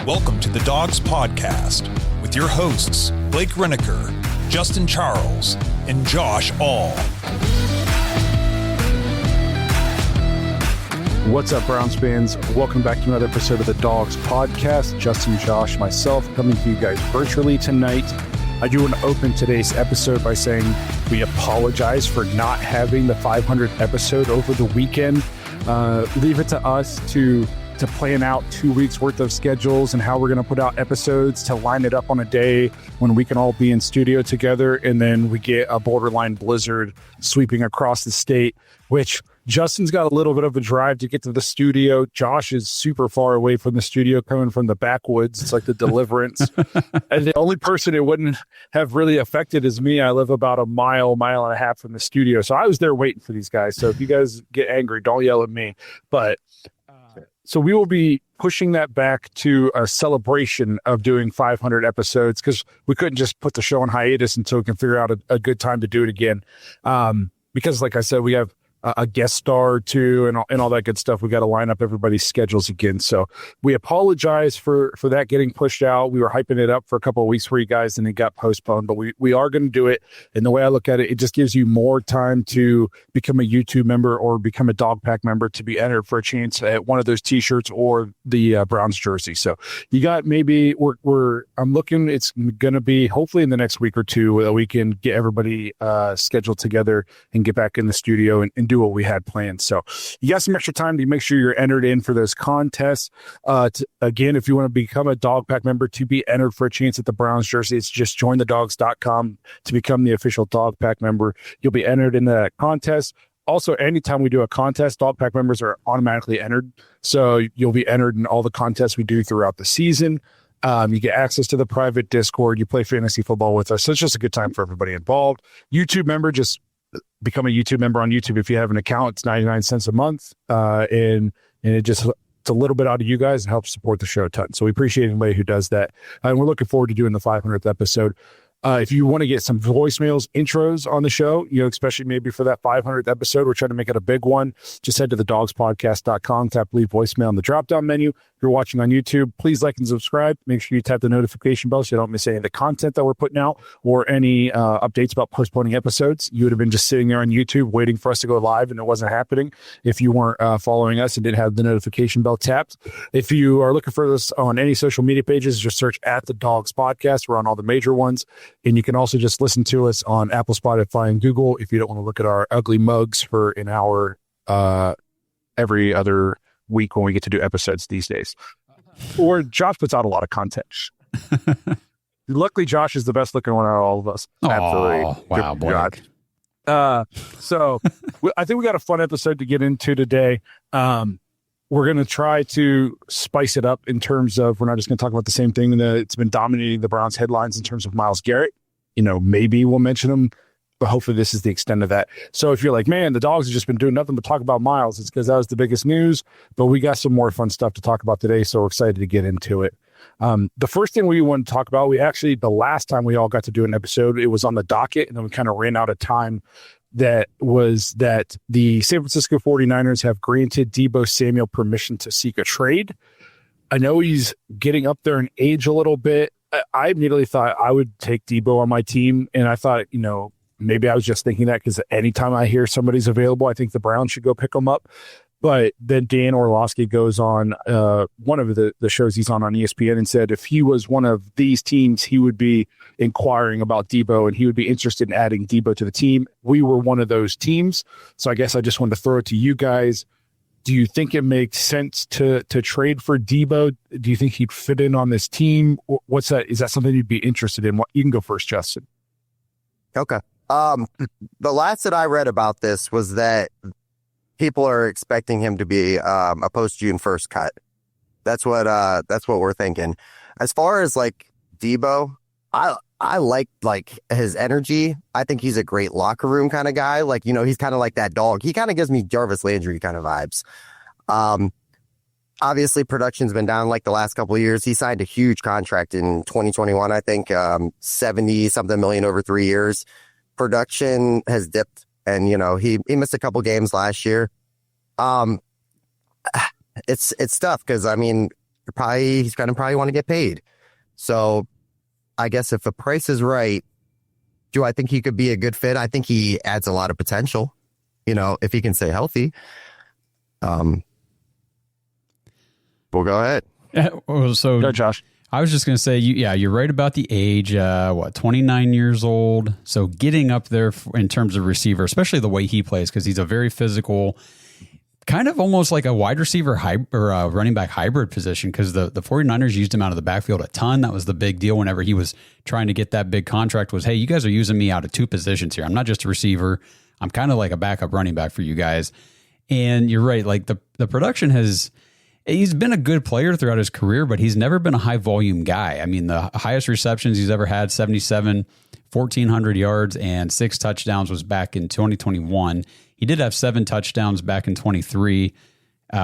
Welcome to the Dogs Podcast with your hosts, Blake Reneker, Justin Charles, and Josh All. What's up, Browns fans? Welcome back to another episode of the Dogs Podcast. Justin, Josh, myself coming to you guys virtually tonight. I do want to open today's episode by saying we apologize for not having the 500th episode over the weekend. Leave it to us to plan out 2 weeks worth of schedules and how we're going to put out episodes to line it up on a day when we can all be in studio together. And then we get a borderline blizzard sweeping across the state, which Justin's got a little bit of a drive to get to the studio. Josh is super far away from the studio, coming from the backwoods. It's like the Deliverance. And the only person it wouldn't have really affected is me. I live about a mile and a half from the studio. So I was there waiting for these guys. So if you guys get angry, don't yell at me. But so we will be pushing that back to a celebration of doing 500 episodes because we couldn't just put the show on hiatus until we can figure out a good time to do it again. Because like I said, we have a guest star or two and all that good stuff. We got to line up everybody's schedules again. So we apologize for that getting pushed out. We were hyping it up for a couple of weeks for you guys and it got postponed, but we are going to do it. And the way I look at it, it just gives you more time to become a YouTube member or become a Dog Pack member to be entered for a chance at one of those t-shirts or the Browns jersey. So you got maybe I'm looking, it's going to be hopefully in the next week or two, we can get everybody scheduled together and get back in the studio and do what we had planned. So you got some extra time to make sure you're entered in for those contests. Again, if you want to become a Dog Pack member to be entered for a chance at the Browns jersey, it's just jointhedogs.com to become the official Dog Pack member. You'll be entered in the contest. Also, anytime we do a contest, Dog Pack members are automatically entered. So you'll be entered in all the contests we do throughout the season. You get access to the private Discord. You play fantasy football with us. So it's just a good time for everybody involved. YouTube member, just become a YouTube member on YouTube. If you have an account, it's 99 cents a month. And it's a little bit out of you guys and helps support the show a ton. So we appreciate anybody who does that. And we're looking forward to doing the 500th episode. If you want to get some voicemails, intros on the show, especially maybe for that 500th episode, we're trying to make it a big one. Just head to thedogspodcast.com, tap leave voicemail in the drop-down menu. If you're watching on YouTube, please like and subscribe. Make sure you tap the notification bell so you don't miss any of the content that we're putting out or any updates about postponing episodes. You would have been just sitting there on YouTube waiting for us to go live and it wasn't happening if you weren't following us and didn't have the notification bell tapped. If you are looking for us on any social media pages, just search at the Dogs Podcast. We're on all the major ones. And you can also just listen to us on Apple, Spotify, and Google if you don't want to look at our ugly mugs for an hour every other week when we get to do episodes these days. Or Josh puts out a lot of content. Luckily, Josh is the best looking one out of all of us. Absolutely. Wow, boy. So I think we got a fun episode to get into today. We're going to try to spice it up in terms of, we're not just going to talk about the same thing that's been dominating the Browns headlines in terms of Myles Garrett. Maybe we'll mention him, but hopefully this is the extent of that. So if you're like, man, the Dogs have just been doing nothing but talk about Myles, it's because that was the biggest news, but we got some more fun stuff to talk about today. So we're excited to get into it. The first thing we want to talk about, the last time we all got to do an episode, it was on the docket and then we kind of ran out of time. That the San Francisco 49ers have granted Deebo Samuel permission to seek a trade. I know he's getting up there in age a little bit. I immediately thought I would take Deebo on my team. And I thought, maybe I was just thinking that because anytime I hear somebody's available, I think the Browns should go pick him up. But then Dan Orlovsky goes on one of the shows he's on ESPN and said if he was one of these teams, he would be inquiring about Deebo and he would be interested in adding Deebo to the team. We were one of those teams. So I guess I just wanted to throw it to you guys. Do you think it makes sense to trade for Deebo? Do you think he'd fit in on this team? Or what's that? Is that something you'd be interested in? You can go first, Justin. Okay. The last that I read about this was that people are expecting him to be a post-June 1st cut. That's what we're thinking. As far as like Deebo, I like his energy. I think he's a great locker room kind of guy. He's kind of like that dog. He kind of gives me Jarvis Landry kind of vibes. Obviously production's been down like the last couple of years. He signed a huge contract in 2021, I think, 70 something million over 3 years. Production has dipped and, he missed a couple games last year. It's tough because, he's going to probably want to get paid. So I guess if the price is right, do I think he could be a good fit? I think he adds a lot of potential, if he can stay healthy. We'll go ahead. So go, Josh. I was just going to say, you're right about the age, 29 years old. So getting up there in terms of receiver, especially the way he plays, because he's a very physical, kind of almost like a wide receiver or a running back hybrid position, because the 49ers used him out of the backfield a ton. That was the big deal whenever he was trying to get that big contract was, hey, you guys are using me out of two positions here. I'm not just a receiver. I'm kind of like a backup running back for you guys. And you're right. Like the production he's been a good player throughout his career, but he's never been a high volume guy. I mean, the highest receptions he's ever had, 77, 1,400 yards and 6 touchdowns was back in 2021. He did have 7 touchdowns back in 23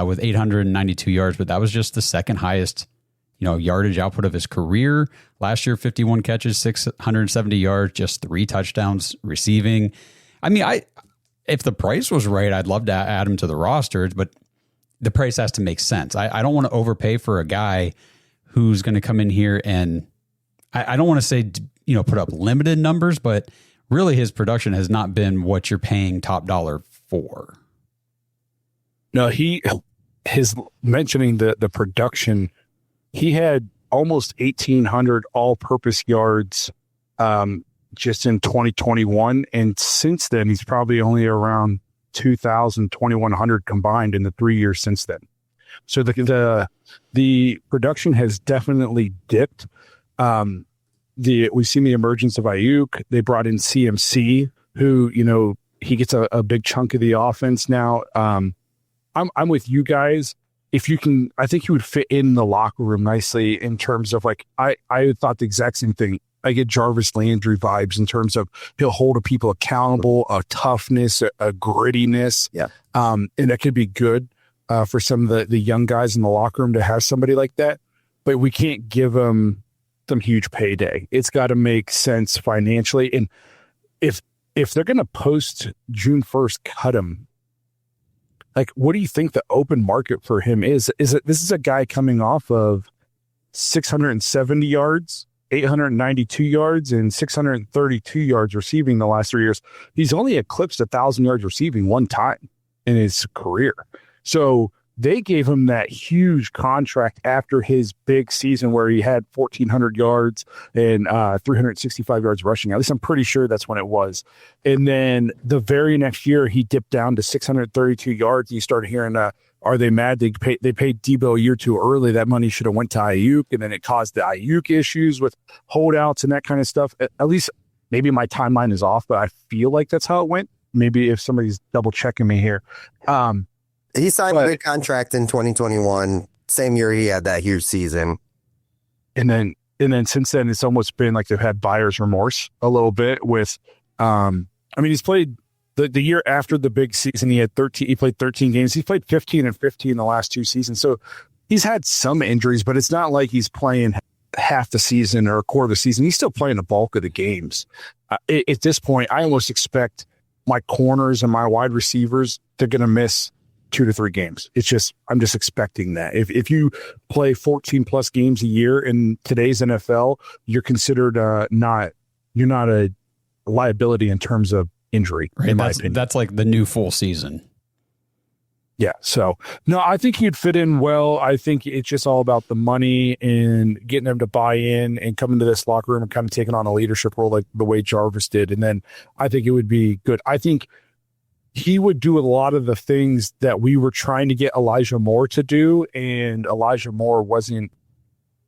with 892 yards, but that was just the second highest, yardage output of his career. Last year, 51 catches, 670 yards, just 3 touchdowns receiving. I mean, if the price was right, I'd love to add him to the roster, but the price has to make sense. I don't want to overpay for a guy who's going to come in here and I don't want to say, put up limited numbers, but really his production has not been what you're paying top dollar for. No, his mentioning the production, he had almost 1,800 all-purpose yards just in 2021. And since then, he's probably only around 2,000, 2,100 combined in the 3 years since then. So the production has definitely dipped. We've seen the emergence of Ayuk. They brought in CMC, who, he gets a big chunk of the offense now. I'm with you guys. If you can, I think he would fit in the locker room nicely in terms of I thought the exact same thing. I get Jarvis Landry vibes in terms of he'll hold people accountable, a toughness, a grittiness. Yeah. And that could be good for some of the young guys in the locker room to have somebody like that. But we can't give them some huge payday. It's got to make sense financially. And if they're going to post June 1st, cut him. What do you think the open market for him is? This is a guy coming off of 670 yards, 892 yards and 632 yards receiving the last 3 years. He's only eclipsed 1,000 yards receiving one time in his career. So they gave him that huge contract after his big season where he had 1,400 yards and 365 yards rushing. At least I'm pretty sure that's when it was. And then the very next year, he dipped down to 632 yards. And you started hearing, are they mad? They paid Deebo a year too early. That money should have went to Ayuk, and then it caused the Ayuk issues with holdouts and that kind of stuff. At least maybe my timeline is off, but I feel like that's how it went. Maybe if somebody's double checking me here. He signed a big contract in 2021, same year he had that huge season. And then since then, it's almost been like they've had buyer's remorse a little bit with, he's played the year after the big season. He played 13 games. He played 15 and 15 the last 2 seasons. So he's had some injuries, but it's not like he's playing half the season or a quarter of the season. He's still playing the bulk of the games. At this point, I almost expect my corners and my wide receivers, they're going to miss 2 to 3 games. I'm just expecting that. If you play 14 plus games a year in today's NFL, you're considered you're not a liability in terms of injury. Right. In my opinion, that's like the new full season. Yeah. So no, I think he'd fit in well. I think it's just all about the money and getting them to buy in and come into this locker room and kind of taking on a leadership role like the way Jarvis did. And then I think it would be good. I think he would do a lot of the things that we were trying to get Elijah Moore to do, and Elijah Moore wasn't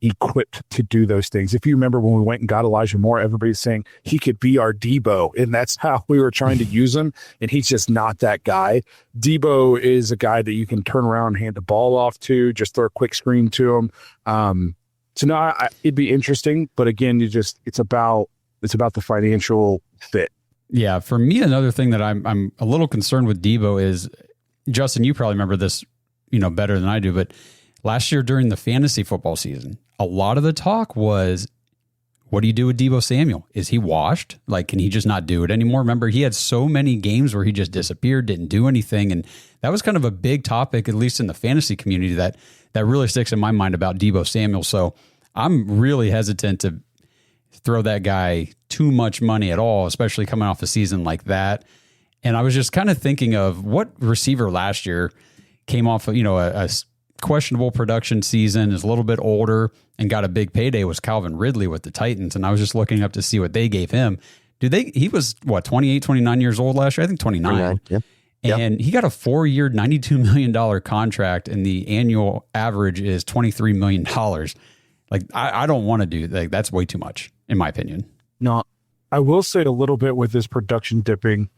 equipped to do those things. If you remember when we went and got Elijah Moore, everybody's saying he could be our Deebo, and that's how we were trying to use him, and he's just not that guy. Deebo is a guy that you can turn around and hand the ball off to, just throw a quick screen to him. So no, it'd be interesting, but again, it's about the financial fit. Yeah, for me, another thing that I'm a little concerned with Deebo is, Justin, you probably remember this, better than I do, but last year during the fantasy football season, a lot of the talk was, what do you do with Deebo Samuel? Is he washed? Like, can he just not do it anymore? Remember, he had so many games where he just disappeared, didn't do anything. And that was kind of a big topic, at least in the fantasy community, that really sticks in my mind about Deebo Samuel. So I'm really hesitant to throw that guy too much money at all, especially coming off a season like that. And I was just kind of thinking of what receiver last year came off of, a questionable production season, is a little bit older and got a big payday, was Calvin Ridley with the Titans. And I was just looking up to see what they gave him. He was 28, 29 years old last year? I think 29. Yeah. And he got a 4-year, $92 million contract, and the annual average is $23 million. Like, I don't want to do that. That's way too much, in my opinion. No, I will say a little bit with this production dipping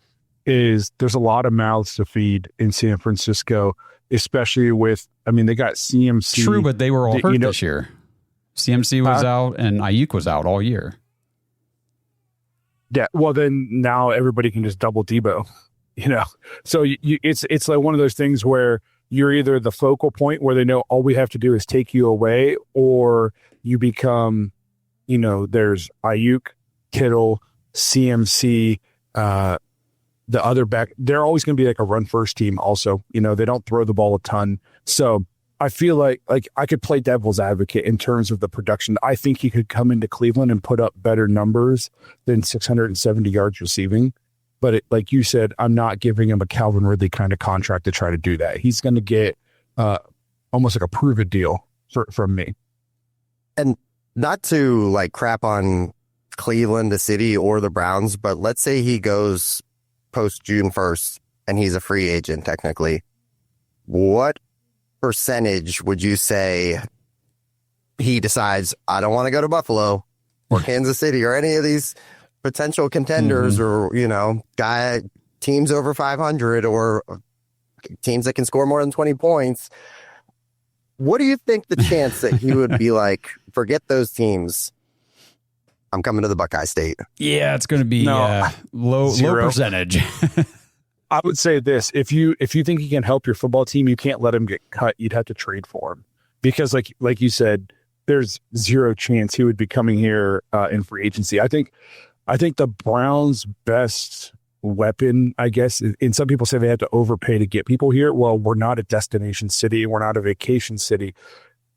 is there's a lot of mouths to feed in San Francisco, especially with, they got CMC. True, but they were all hurt this year. CMC was out and Ayuk was out all year. Yeah, well, then now everybody can just double Deebo, So it's like one of those things where you're either the focal point where they know all we have to do is take you away, or you become, there's Ayuk, Kittle, CMC, the other back. They're always going to be like a run first team also. They don't throw the ball a ton. So I feel like I could play devil's advocate in terms of the production. I think he could come into Cleveland and put up better numbers than 670 yards receiving. But like you said, I'm not giving him a Calvin Ridley kind of contract to try to do that. He's going to get almost like a prove-it deal from me. And not to like crap on Cleveland, the city, or the Browns, but let's say he goes post June 1st and he's a free agent technically. What percentage would you say he decides, I don't want to go to Buffalo or Kansas City or any of these potential contenders, or, teams over 500 or teams that can score more than 20 points? What do you think the chance that he would be like, forget those teams, I'm coming to the Buckeye State? Yeah, it's going to be low percentage. I would say this: if you think he can help your football team, you can't let him get cut. You'd have to trade for him, because like you said, there's zero chance he would be coming here in free agency. I think the Browns' best weapon, I guess, and some people say they have to overpay to get people here. Well, we're not a destination city. We're not a vacation city.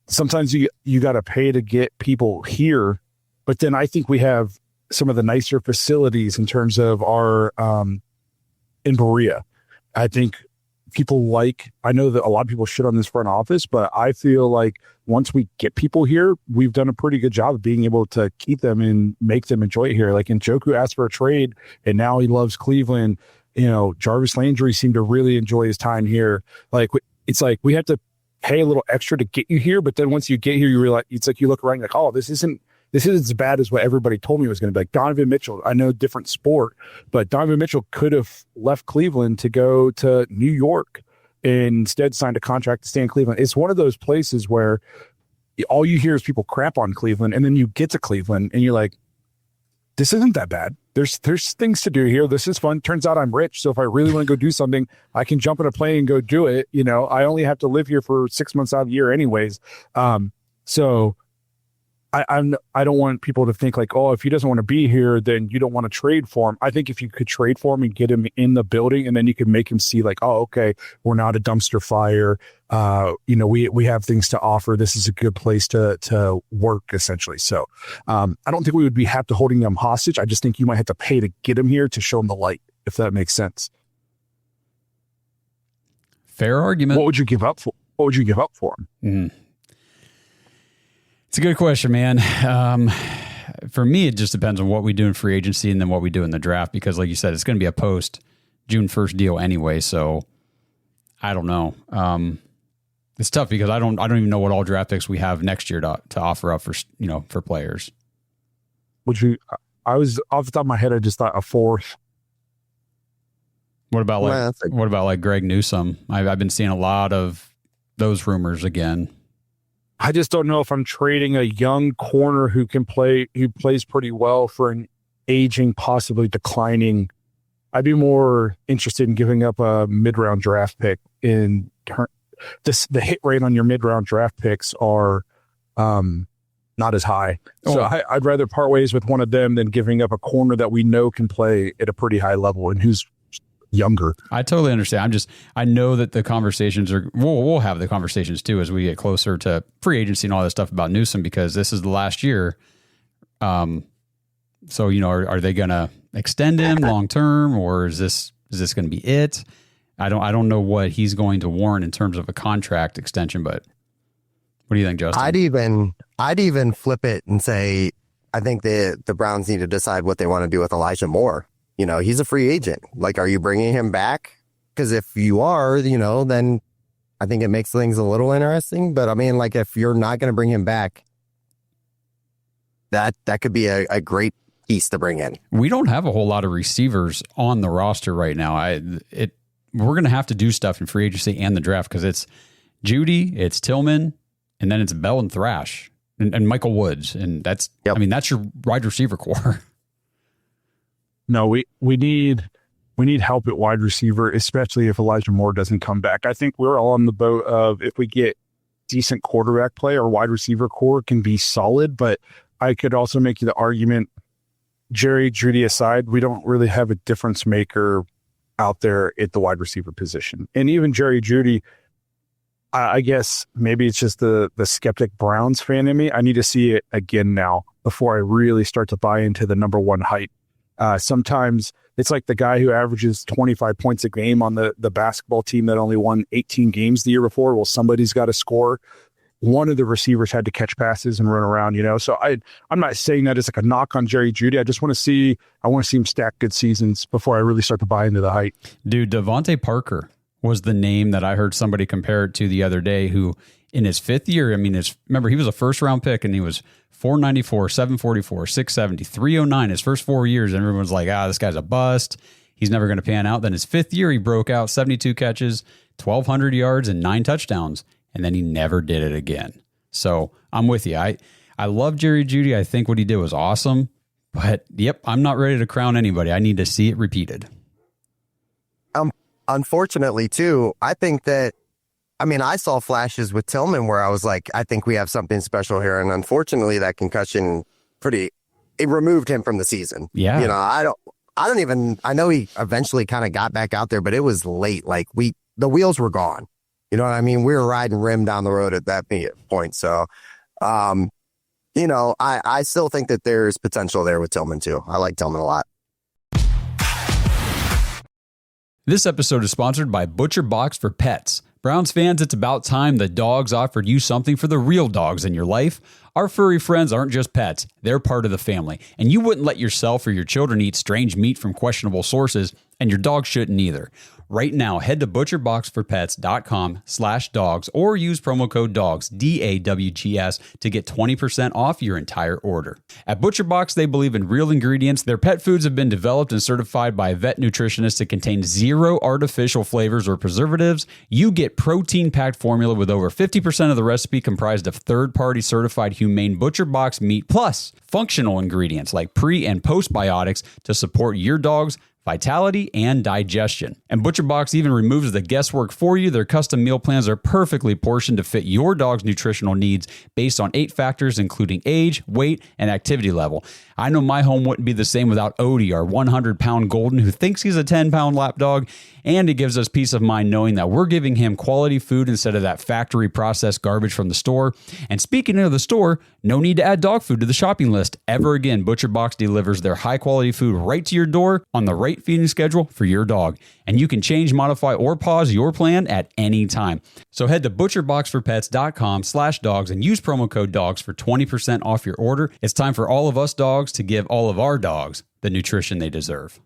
Sometimes you got to pay to get people here. But then I think we have some of the nicer facilities in terms of our in Berea. I think I know that a lot of people shit on this front office, but I feel like once we get people here, we've done a pretty good job of being able to keep them and make them enjoy it here. Like Njoku asked for a trade and now he loves Cleveland. Jarvis Landry seemed to really enjoy his time here. Like, it's like we have to pay a little extra to get you here. But then once you get here, you realize, it's like you look around like, oh, this isn't as bad as what everybody told me it was going to be. Like Donovan Mitchell, I know different sport, but Donovan Mitchell could have left Cleveland to go to New York and instead signed a contract to stay in Cleveland. It's one of those places where all you hear is people crap on Cleveland, and then you get to Cleveland and you're like, this isn't that bad. There's things to do here. This is fun. Turns out I'm rich, so if I really want to go do something, I can jump in a plane and go do it. I only have to live here for 6 months out of the year anyways. So I don't want people to think like, oh, if he doesn't want to be here, then you don't want to trade for him. I think if you could trade for him and get him in the building, and then you could make him see like, oh, okay, we're not a dumpster fire. We have things to offer. This is a good place to work, essentially. So I don't think we would be have to holding them hostage. I just think you might have to pay to get him here to show him the light, if that makes sense. Fair argument. What would you give up for him? Mm. It's a good question, man. For me, it just depends on what we do in free agency and then what we do in the draft, because like you said, it's going to be a post June 1st deal anyway. So I don't know. It's tough because I don't even know what all draft picks we have next year to offer up for players. I was off the top of my head, I just thought a fourth. What about Greg Newsome? I've been seeing a lot of those rumors again. I just don't know if I'm trading a young corner who plays pretty well for an aging, possibly declining. I'd be more interested in giving up a mid-round draft pick. The hit rate on your mid-round draft picks are not as high. So Oh. I'd rather part ways with one of them than giving up a corner that we know can play at a pretty high level and who's younger. I totally understand. I know that the conversations we'll have the conversations too as we get closer to free agency and all that stuff about Newsome, because this is the last year. So, are they going to extend him long term, or is this going to be it? I don't know what he's going to warrant in terms of a contract extension, but what do you think, Justin? I'd even flip it and say, I think the Browns need to decide what they want to do with Elijah Moore. He's a free agent. Like, are you bringing him back? Because if you are, then I think it makes things a little interesting. But I mean, like, if you're not going to bring him back, that could be a great piece to bring in. We don't have a whole lot of receivers on the roster right now. We're going to have to do stuff in free agency and the draft, because it's Judy, it's Tillman, and then it's Bell and Thrash and Michael Woods. And that's your wide receiver core. No, we need help at wide receiver, especially if Elijah Moore doesn't come back. I think we're all on the boat of, if we get decent quarterback play, our wide receiver core can be solid. But I could also make you the argument, Jerry Jeudy aside, we don't really have a difference maker out there at the wide receiver position. And even Jerry Jeudy, I guess maybe it's just the skeptic Browns fan in me. I need to see it again now before I really start to buy into the number one hype. Sometimes it's like the guy who averages 25 points a game on the basketball team that only won 18 games the year before. Well, somebody's got to score. One of the receivers had to catch passes and run around, So I'm not saying that it's like a knock on Jerry Jeudy. I just want to see him stack good seasons before I really start to buy into the hype. Dude, Devontae Parker was the name that I heard somebody compare it to the other day, who in his fifth year, remember, he was a first round pick and he was 494, 744, 670, 309 his first 4 years. And everyone's like, this guy's a bust. He's never going to pan out. Then his fifth year, he broke out 72 catches, 1,200 yards, and 9 touchdowns. And then he never did it again. So I'm with you. I love Jerry Jeudy. I think what he did was awesome. But, I'm not ready to crown anybody. I need to see it repeated. Unfortunately, too, I think that, I saw flashes with Tillman where I was like, I think we have something special here. And unfortunately, that concussion it removed him from the season. Yeah. I know he eventually kind of got back out there, but it was late. Like the wheels were gone. You know what I mean? We were riding rim down the road at that point. So, I still think that there's potential there with Tillman too. I like Tillman a lot. This episode is sponsored by Butcher Box for Pets. Browns fans, it's about time the dogs offered you something for the real dogs in your life. Our furry friends aren't just pets, they're part of the family. And you wouldn't let yourself or your children eat strange meat from questionable sources, and your dog shouldn't either. Right now, head to butcherboxforpets.com/dogs or use promo code DAWGS, DAWGS, to get 20% off your entire order. At ButcherBox, they believe in real ingredients. Their pet foods have been developed and certified by a vet nutritionist to contain 0 artificial flavors or preservatives. You get protein-packed formula with over 50% of the recipe comprised of third-party certified humane ButcherBox meat, plus functional ingredients like pre- and postbiotics to support your dog's vitality and digestion. And ButcherBox even removes the guesswork for you. Their custom meal plans are perfectly portioned to fit your dog's nutritional needs based on 8 factors, including age, weight, and activity level. I know my home wouldn't be the same without Odie, our 100-pound golden who thinks he's a 10-pound lap dog, and it gives us peace of mind knowing that we're giving him quality food instead of that factory processed garbage from the store. And speaking of the store, no need to add dog food to the shopping list ever again. ButcherBox delivers their high-quality food right to your door on the right feeding schedule for your dog. And you can change, modify, or pause your plan at any time. So head to butcherboxforpets.com/dogs and use promo code DAWGS for 20% off your order. It's time for all of us dogs to give all of our dogs the nutrition they deserve.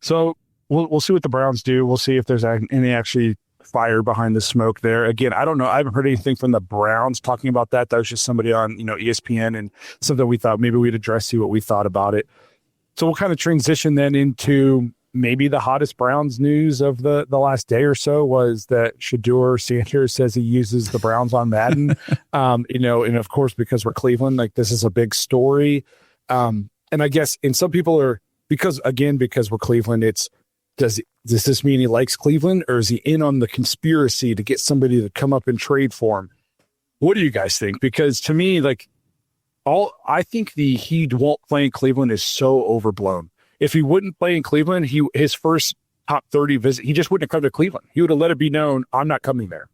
So we'll see what the Browns do. We'll see if there's any actually fire behind the smoke there. Again, I don't know. I haven't heard anything from the Browns talking about that. That was just somebody on ESPN and something we thought maybe we'd address, see what we thought about it. So we'll kind of transition then into maybe the hottest Browns news of the last day or so was that Shedeur Samuel says he uses the Browns on Madden. And of course, because we're Cleveland, like this is a big story. And I guess, and some people are, because we're Cleveland, it's, does this mean he likes Cleveland, or is he in on the conspiracy to get somebody to come up and trade for him? What do you guys think? Because to me, like, I think he won't play in Cleveland is so overblown. If he wouldn't play in Cleveland, his first top 30 visit, he just wouldn't have come to Cleveland. He would have let it be known, I'm not coming there.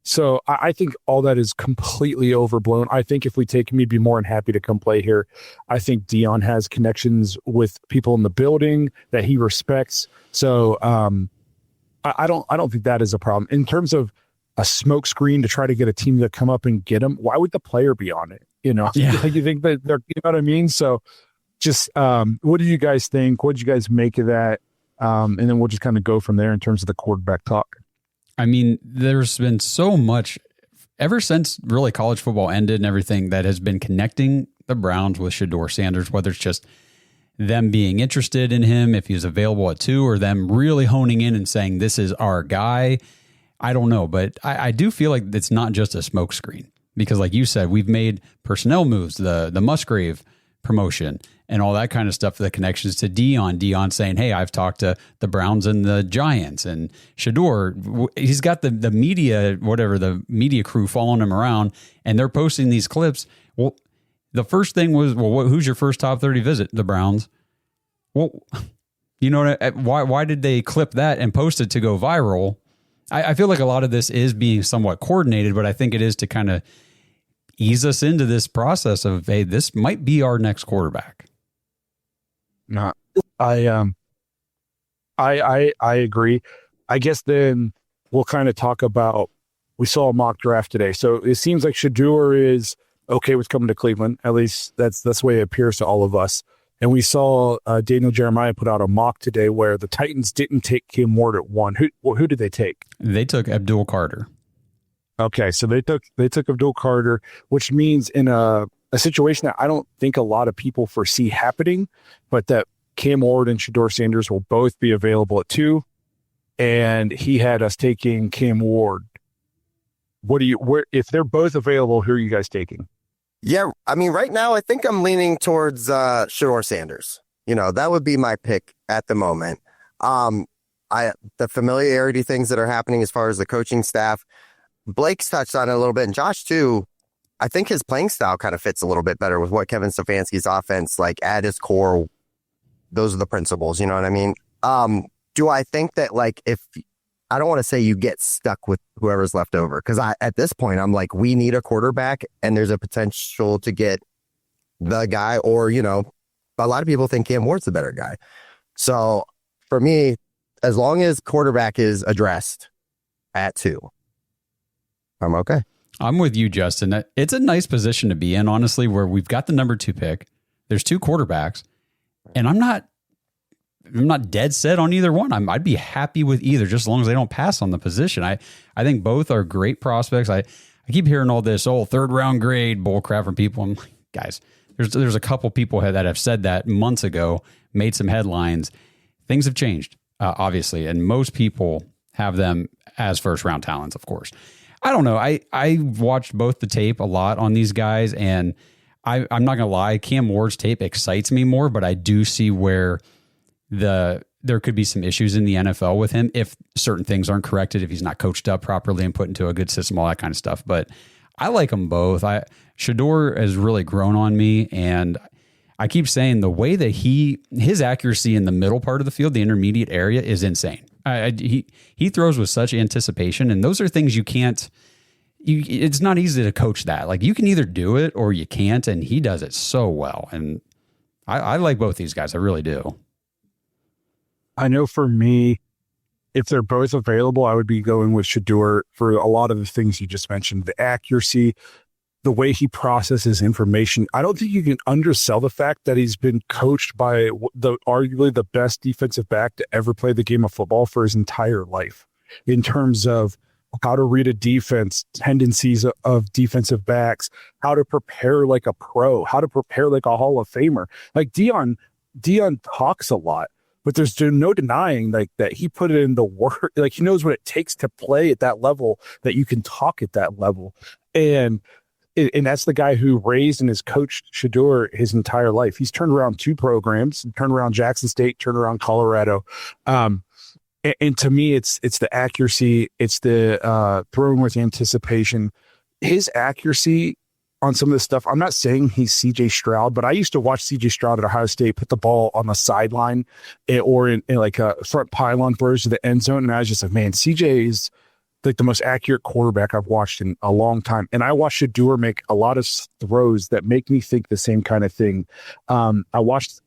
So I think all that is completely overblown. I think if we take him, he'd be more than happy to come play here. I think Dion has connections with people in the building that he respects. So I don't think that is a problem. In terms of a smoke screen to try to get a team to come up and get him, why would the player be on it? Yeah. You think that they're, you know what I mean? So just what do you guys think? What did you guys make of that? And then we'll just kind of go from there in terms of the quarterback talk. I mean, there's been so much ever since really college football ended and everything that has been connecting the Browns with Shedeur Sanders, whether it's just them being interested in him, if he's available at 2, or them really honing in and saying, this is our guy. I don't know, but I do feel like it's not just a smokescreen because like you said, we've made personnel moves, the Musgrave promotion and all that kind of stuff, the connections to Dion saying, hey, I've talked to the Browns and the Giants, and Shedeur, he's got the media, whatever, the media crew following him around, and they're posting these clips. Well, the first thing was, who's your first top 30 visit? The Browns. Well, you know, why did they clip that and post it to go viral? I feel like a lot of this is being somewhat coordinated, but I think it is to kind of ease us into this process of, hey, this might be our next quarterback. No, I agree. I guess then we'll kind of talk about, we saw a mock draft today. So it seems like Shedeur is okay with coming to Cleveland. At least that's the way it appears to all of us. And we saw Daniel Jeremiah put out a mock today where the Titans didn't take Cam Ward at 1. Who did they take? They took Abdul Carter. Okay, so they took Abdul Carter, which means in a situation that I don't think a lot of people foresee happening, but that Cam Ward and Shedeur Sanders will both be available at 2. And he had us taking Cam Ward. If they're both available, who are you guys taking? Yeah, I mean, right now, I think I'm leaning towards Shedeur Sanders. That would be my pick at the moment. The familiarity things that are happening as far as the coaching staff, Blake's touched on it a little bit, and Josh too. I think his playing style kind of fits a little bit better with what Kevin Stefanski's offense, like at its core, those are the principles, you know what I mean? Do I think that I don't want to say you get stuck with whoever's left over, because at this point, I'm like, we need a quarterback and there's a potential to get the guy, or, a lot of people think Cam Ward's the better guy. So for me, as long as quarterback is addressed at 2, I'm okay. I'm with you, Justin. It's a nice position to be in, honestly, where we've got the number 2 pick. There's 2 quarterbacks, and I'm not dead set on either one. I'd be happy with either, just as long as they don't pass on the position. I think both are great prospects. I keep hearing all this 3rd round grade bull crap from people. I'm like, guys, there's a couple people that have said that months ago, made some headlines. Things have changed, obviously, and most people have them as first round talents, of course. I don't know. I watched both the tape a lot on these guys, and I'm not going to lie, Cam Ward's tape excites me more, but I do see where there could be some issues in the NFL with him if certain things aren't corrected, if he's not coached up properly and put into a good system, all that kind of stuff. But I like them both. Shedeur has really grown on me, and I keep saying the way that his accuracy in the middle part of the field, the intermediate area, is insane. He throws with such anticipation, and those are things you can't. It's not easy to coach that. Like, you can either do it or you can't, and he does it so well. And I like both these guys. I really do. I know for me, if they're both available, I would be going with Shedeur for a lot of the things you just mentioned. The accuracy, the way he processes information. I don't think you can undersell the fact that he's been coached by arguably the best defensive back to ever play the game of football for his entire life, in terms of how to read a defense, tendencies of defensive backs, how to prepare like a pro, how to prepare like a Hall of Famer. Like Dion talks a lot, but there's no denying that he put it in the work. Like, he knows what it takes to play at that level, that you can talk at that level. And that's the guy who raised and has coached Shedeur his entire life. He's turned around 2 programs, turned around Jackson State, turned around Colorado. And to me, it's the accuracy, it's the throwing with anticipation. His accuracy on some of this stuff. I'm not saying he's CJ Stroud, but I used to watch CJ Stroud at Ohio State put the ball on the sideline or in like a front pylon throws to the end zone. And I was just like, man, CJ is like the most accurate quarterback I've watched in a long time. And I watched Shedeur make a lot of throws that make me think the same kind of thing. I watched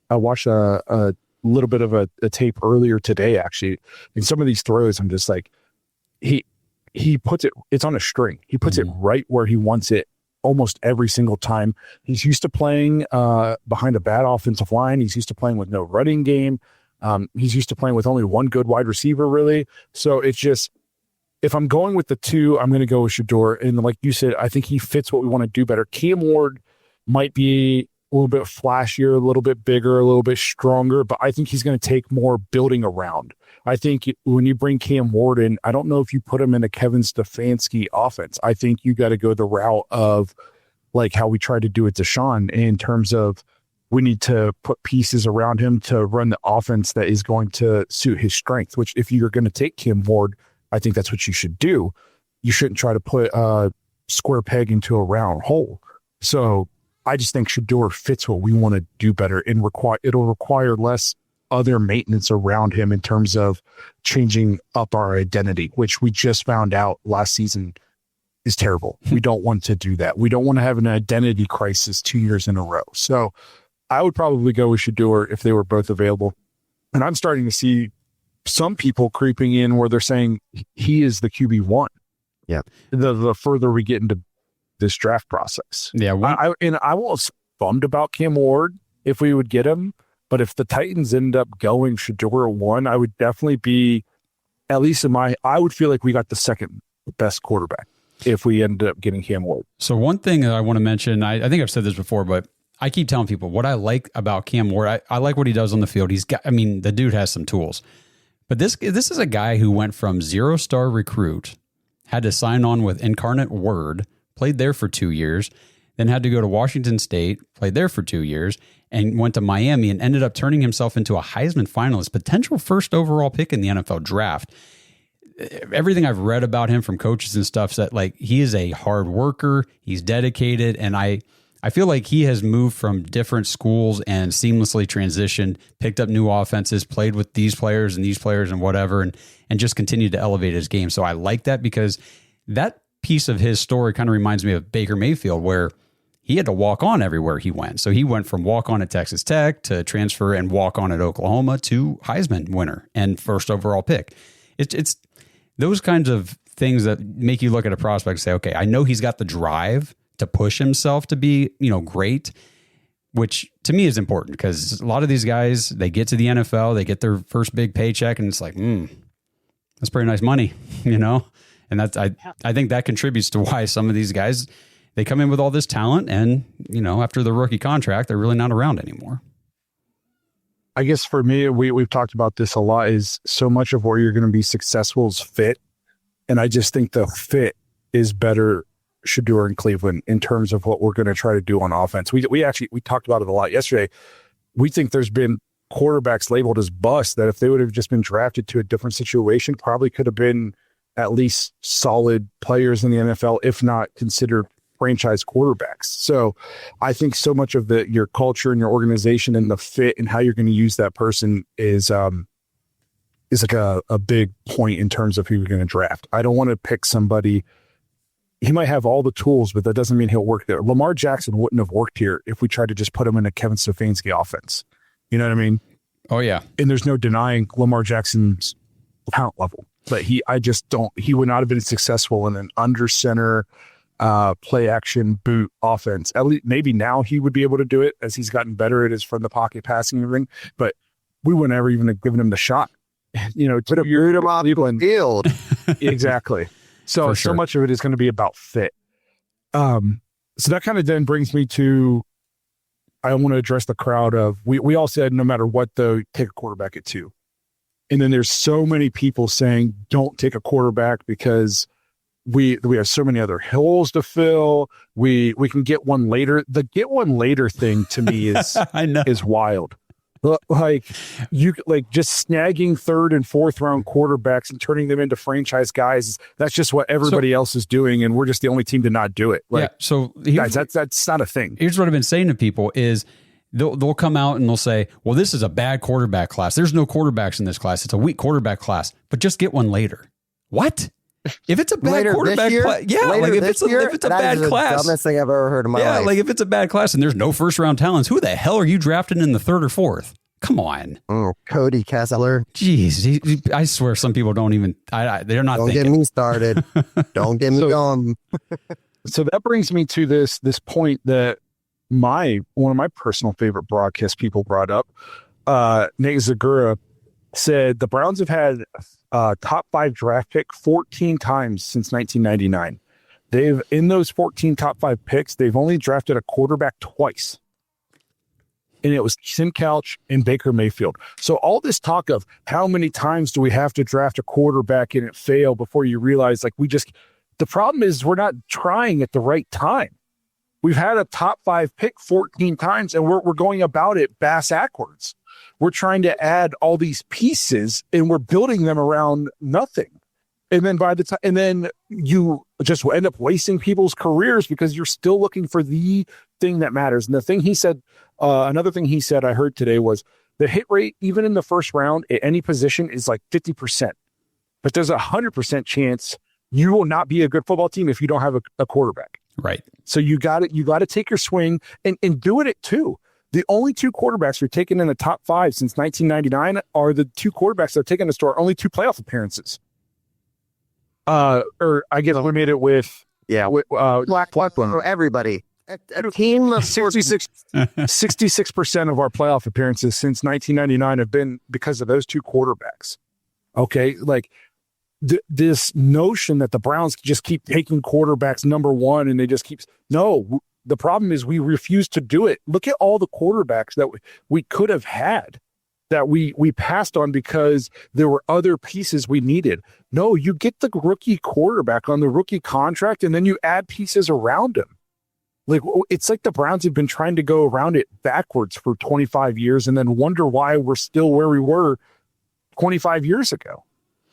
a little bit of a tape earlier today, actually. In some of these throws, I'm just like, he puts it's on a string. He puts it right where he wants it almost every single time. He's used to playing behind a bad offensive line. He's used to playing with no running game. He's used to playing with only one good wide receiver, really. So it's just, if I'm going with the two, I'm going to go with Shedeur. And like you said, I think he fits what we want to do better. Cam Ward might be a little bit flashier, a little bit bigger, a little bit stronger, but I think he's going to take more building around. I think when you bring Cam Ward in, I don't know if you put him in a Kevin Stefanski offense. I think you got to go the route of like how we tried to do it to Deshaun, in terms of we need to put pieces around him to run the offense that is going to suit his strength, which if you're going to take Cam Ward, I think that's what you should do. You shouldn't try to put a square peg into a round hole. So I just think Shedeur fits what we want to do better, and it'll require less other maintenance around him in terms of changing up our identity, which we just found out last season is terrible. We don't want to do that. We don't want to have an identity crisis 2 years in a row. So I would probably go with Shedeur if they were both available. And I'm starting to see some people creeping in where they're saying he is the QB1. Yeah. The further we get into this draft process. Yeah. I was bummed about Cam Ward if we would get him. But if the Titans end up going Shedeur 1, I would definitely be, at least I would feel like we got the second best quarterback if we ended up getting Cam Ward. So one thing that I want to mention, I think I've said this before, but I keep telling people what I like about Cam Ward. I like what he does on the field. The dude has some tools. But this is a guy who went from 0-star recruit, had to sign on with Incarnate Word, played there for 2 years, then had to go to Washington State, played there for 2 years, and went to Miami and ended up turning himself into a Heisman finalist, potential first overall pick in the NFL draft. Everything I've read about him from coaches and stuff said like he is a hard worker, he's dedicated, and I feel like he has moved from different schools and seamlessly transitioned, picked up new offenses, played with these players and whatever, and just continued to elevate his game. So I like that, because that piece of his story kind of reminds me of Baker Mayfield, where he had to walk on everywhere he went. So he went from walk on at Texas Tech to transfer and walk on at Oklahoma to Heisman winner and first overall pick. It's those kinds of things that make you look at a prospect and say, okay, I know he's got the drive to push himself to be, great, which to me is important, because a lot of these guys, they get to the NFL, they get their first big paycheck, and it's like, that's pretty nice money, And that's I think that contributes to why some of these guys, they come in with all this talent, and after the rookie contract, they're really not around anymore. I guess for me, we've talked about this a lot, is so much of where you're going to be successful is fit. And I just think the fit is better Shedeur in Cleveland in terms of what we're going to try to do on offense. We talked about it a lot yesterday. We think there's been quarterbacks labeled as bust that if they would have just been drafted to a different situation, probably could have been at least solid players in the NFL, if not considered franchise quarterbacks. So I think so much of your culture and your organization and the fit and how you're going to use that person is like a big point in terms of who you're going to draft. I don't want to pick somebody. He might have all the tools, but that doesn't mean he'll work there. Lamar Jackson wouldn't have worked here if we tried to just put him in a Kevin Stefanski offense. You know what I mean? Oh yeah. And there's no denying Lamar Jackson's talent level, but he would not have been successful in an under center play action boot offense. At least maybe now he would be able to do it as he's gotten better at his from the pocket passing and everything, but we wouldn't ever even have given him the shot. Put a root him off the field. Exactly. So much of it is going to be about fit. So that kind of then brings me to, I want to address the crowd of, we all said, no matter what, though, take a quarterback at 2. And then there's so many people saying, don't take a quarterback because we have so many other holes to fill. We can get one later. The get one later thing to me is, is wild. Like just snagging third and fourth round quarterbacks and turning them into franchise guys. That's just what everybody else is doing, and we're just the only team to not do it. Like, yeah. So guys, that's not a thing. Here's what I've been saying to people is they'll come out and they'll say, well, this is a bad quarterback class. There's no quarterbacks in this class. It's a weak quarterback class, but just get one later. What? If it's a bad quarterback class, yeah, like if it's a bad class, dumbest thing I've ever heard in my life. Yeah, like if it's a bad class and there's no first round talents, who the hell are you drafting in the third or fourth? Come on, Cody Kessler. Jeez, I swear some people don't even. They're not. Don't thinking. get me started. Don't get me going. So that brings me to this point that one of my personal favorite broadcast people brought up. Nate Zagura said the Browns have had top 5 draft pick 14 times since 1999. In those 14 top 5 picks, they've only drafted a quarterback twice. And it was Tim Couch and Baker Mayfield. So all this talk of how many times do we have to draft a quarterback and it fail before you realize the problem is we're not trying at the right time. We've had a top 5 pick 14 times and we're going about it backwards. We're trying to add all these pieces and we're building them around nothing. And then you just end up wasting people's careers because you're still looking for the thing that matters. And the thing he said, another thing he said I heard today was the hit rate, even in the first round at any position, is like 50%. But there's 100% chance you will not be a good football team if you don't have a quarterback. Right. So you got to take your swing and do it at 2. The only 2 quarterbacks who are taken in the top 5 since 1999 are the 2 quarterbacks that are taken to our only 2 playoff appearances. Or I get eliminated with Black one. Everybody. A team of 66% of our playoff appearances since 1999 have been because of those 2 quarterbacks. Okay, like this notion that the Browns just keep taking quarterbacks number 1 and they just keep the problem is we refuse to do it. Look at all the quarterbacks that we could have had that we passed on because there were other pieces we needed. No, you get the rookie quarterback on the rookie contract and then you add pieces around him. Like, it's like the Browns have been trying to go around it backwards for 25 years and then wonder why we're still where we were 25 years ago.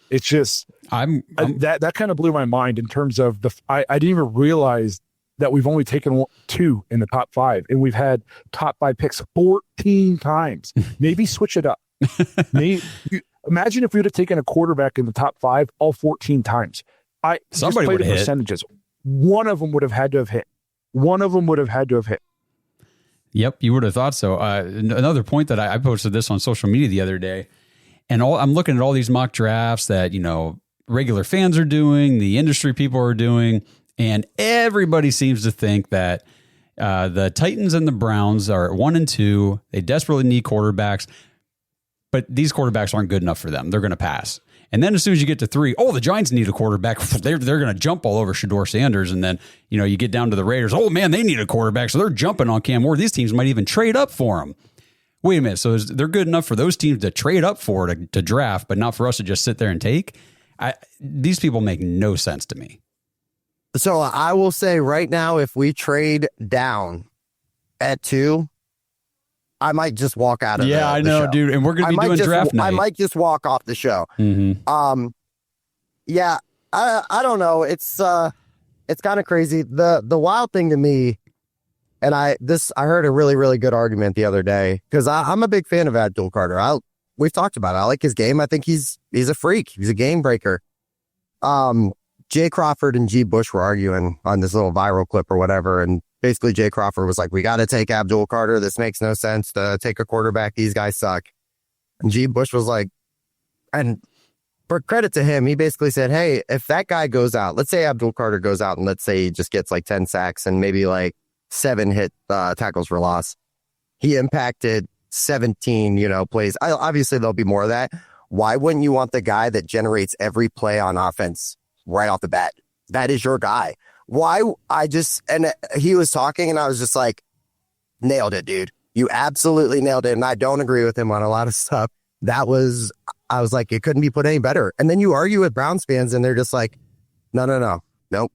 It's just that kind of blew my mind in terms of I didn't even realize that we've only taken 2 in the top 5 and we've had top 5 picks 14 times. Maybe switch it up. Imagine if we would have taken a quarterback in the top 5 all 14 times. Somebody would have hit. Percentages. One of them would have had to have hit. Yep, you would have thought so. Another point that I posted this on social media the other day, and I'm looking at all these mock drafts that regular fans are doing, the industry people are doing, and everybody seems to think that the Titans and the Browns are at 1 and 2. They desperately need quarterbacks, but these quarterbacks aren't good enough for them. They're going to pass. And then as soon as you get to 3, the Giants need a quarterback. They're going to jump all over Shedeur Sanders. And then, you get down to the Raiders. Oh, man, they need a quarterback. So they're jumping on Cam Ward. These teams might even trade up for him. Wait a minute. So they're good enough for those teams to trade up for to draft, but not for us to just sit there and take? These people make no sense to me. So I will say right now, if we trade down at 2, I might just walk out of the I know, show. dude. And we're going to be doing draft night. I might just walk off the show. Mm-hmm. I don't know. It's kind of crazy. The wild thing to me, and I heard a really, really good argument the other day because I'm a big fan of Abdul Carter. We've talked about it. I like his game. I think he's a freak. He's a game breaker. Jay Crawford and G. Bush were arguing on this little viral clip or whatever, and basically Jay Crawford was like, we got to take Abdul Carter. This makes no sense to take a quarterback. These guys suck. And G. Bush was like, and for credit to him, he basically said, hey, if that guy goes out, let's say Abdul Carter goes out and let's say he just gets like 10 sacks and maybe like 7 hit tackles for loss. He impacted 17, plays. Obviously, there'll be more of that. Why wouldn't you want the guy that generates every play on offense right off the bat? That is your guy. Why? And he was talking and I was just like, nailed it, dude. You absolutely nailed it. And I don't agree with him on a lot of stuff. I was like, it couldn't be put any better. And then you argue with Browns fans and they're just like, no. Nope.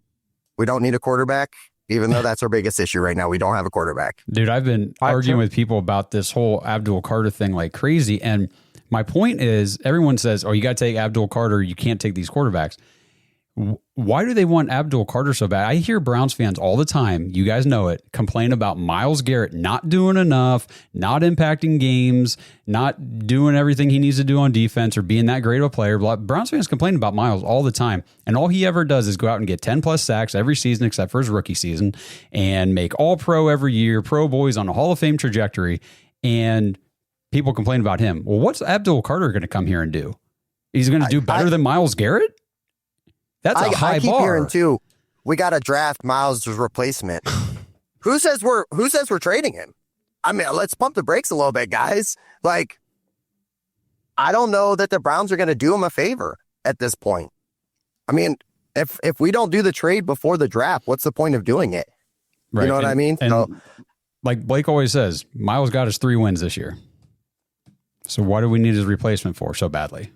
We don't need a quarterback. even though that's our biggest issue right now. We don't have a quarterback. Dude, I've been arguing with people about this whole Abdul Carter thing like crazy. And my point is, everyone says, oh, you got to take Abdul Carter. You can't take these quarterbacks. Why do they want Abdul Carter so bad? I hear Browns fans all the time, you guys know it, complain about Myles Garrett not doing enough, not impacting games, not doing everything he needs to do on defense or being that great of a player. Browns fans complain about Myles all the time. And all he ever does is go out and get 10 plus sacks every season except for his rookie season and make all pro every year, Pro Boys on a Hall of Fame trajectory. And people complain about him. Well, what's Abdul Carter going to come here and do? He's going to do better than Myles Garrett? That's a high bar. I keep hearing too, we got to draft Myles' replacement. Who says we're trading him? I mean, let's pump the brakes a little bit, guys. Like, I don't know that the Browns are going to do him a favor at this point. I mean, if we don't do the trade before the draft, what's the point of doing it? Right. You know what I mean? And like Blake always says, Myles got us 3 wins this year. So what do we need his replacement for so badly?